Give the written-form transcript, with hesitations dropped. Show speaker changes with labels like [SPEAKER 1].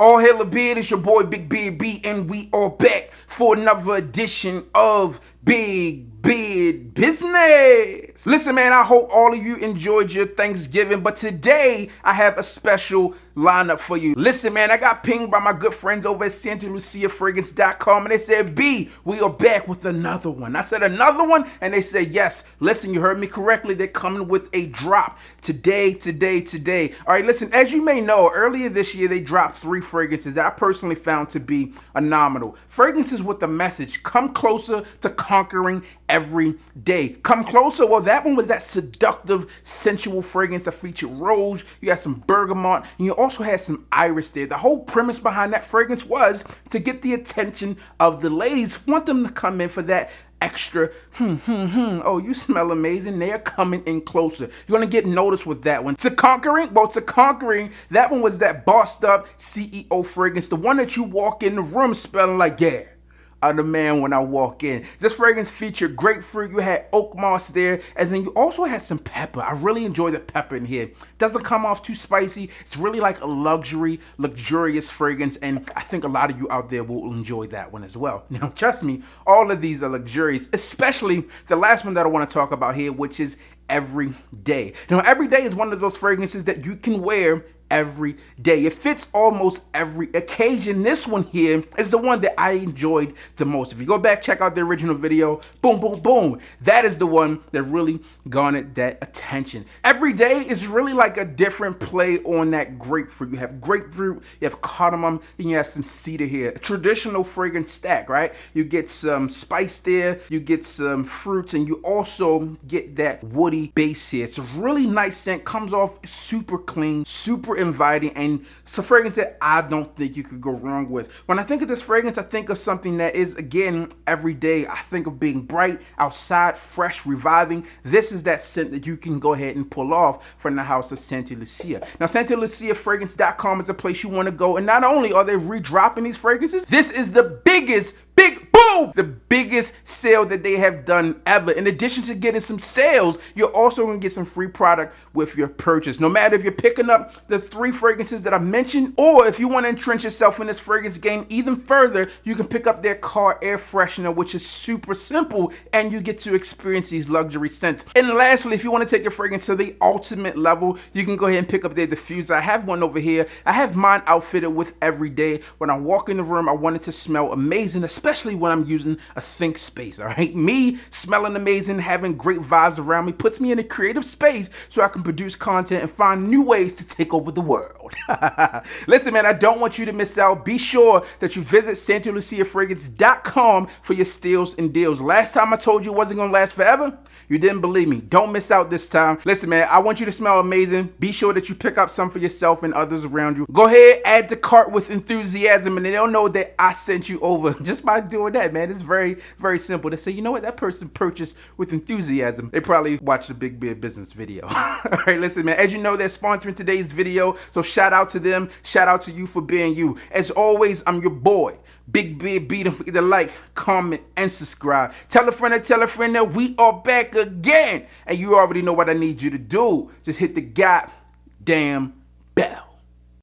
[SPEAKER 1] All hail a beard, it's your boy Big Beard B, and we are back for another edition of Big Beard Business. Listen, man, I hope all of you enjoyed your Thanksgiving, but today I have a special lineup for you. Listen, man, I got pinged by my good friends over at SantaLuciaFragrance.com, and they said, B, we are back with another one. I said, another one? And they said, yes. Listen, you heard me correctly. They're coming with a drop today. All right, listen, as you may know, earlier this year, they dropped 3 fragrances that I personally found to be phenomenal. Fragrances with the message, come closer to conquering every day. Come closer. Well, that one was that seductive, sensual fragrance that featured rose. You got some bergamot, and you also had some iris there. The whole premise behind that fragrance was to get the attention of the ladies. Want them to come in for that extra, oh, you smell amazing. They are coming in closer. You're going to get noticed with that one. To conquering, that one was that bossed up CEO fragrance. The one that you walk in the room smelling like, yeah, I'm the man when I walk in. This fragrance featured grapefruit. You had oak moss there, and then you also had some pepper. I really enjoy the pepper in here. Doesn't come off too spicy. It's really like a luxurious fragrance, and I think a lot of you out there will enjoy that one as well. Now, trust me, all of these are luxurious, especially the last one that I want to talk about here, which is Every Day. Now, Every Day is one of those fragrances that you can wear every day. It fits almost every occasion. This one here is the one that I enjoyed the most. If you go back, check out the original video, boom, boom, boom. That is the one that really garnered that attention. Every Day is really like a different play on that grapefruit. You have grapefruit, you have cardamom, and you have some cedar here. A traditional fragrance stack, right? You get some spice there, you get some fruits, and you also get that woody base here. It's a really nice scent, comes off super clean, super inviting, and it's a fragrance that I don't think you could go wrong with. When I think of this fragrance, I think of something that is, again, every day. I think of being bright, outside, fresh, reviving. This is that scent that you can go ahead and pull off from the house of Santa Lucia. Now, SantaLuciaFragrance.com is the place you want to go, and not only are they redropping these fragrances, this is the biggest sale that they have done ever. In addition to getting some sales, you're also going to get some free product with your purchase. No matter if you're picking up the 3 fragrances that I mentioned, or if you want to entrench yourself in this fragrance game even further, you can pick up their car air freshener, which is super simple, and you get to experience these luxury scents. And lastly, if you want to take your fragrance to the ultimate level, you can go ahead and pick up their diffuser. I have one over here. I have mine outfitted with Every Day. When I walk in the room, I want it to smell amazing, especially when I'm using a think space. All right, me smelling amazing, having great vibes around me puts me in a creative space so I can produce content and find new ways to take over the world. Listen, man, I don't want you to miss out. Be sure that you visit SantaLuciaFragrance.com for your steals and deals. Last time I told you it wasn't gonna last forever, you didn't believe me. Don't miss out this time. Listen, man, I want you to smell amazing. Be sure that you pick up some for yourself and others around you. Go ahead, add to cart with enthusiasm, and they'll know that I sent you over just by doing that, man. It's very, very simple. They say, you know what, that person purchased with enthusiasm. They probably watched the Big Beard Business video. All right, listen, man, as you know, they're sponsoring today's video, so shout out to them. Shout out to you for being you. As always, I'm your boy, Big Beard B. Don't forget to like, comment, and subscribe. Tell a friend that we are back again. And you already know what I need you to do. Just hit the goddamn bell.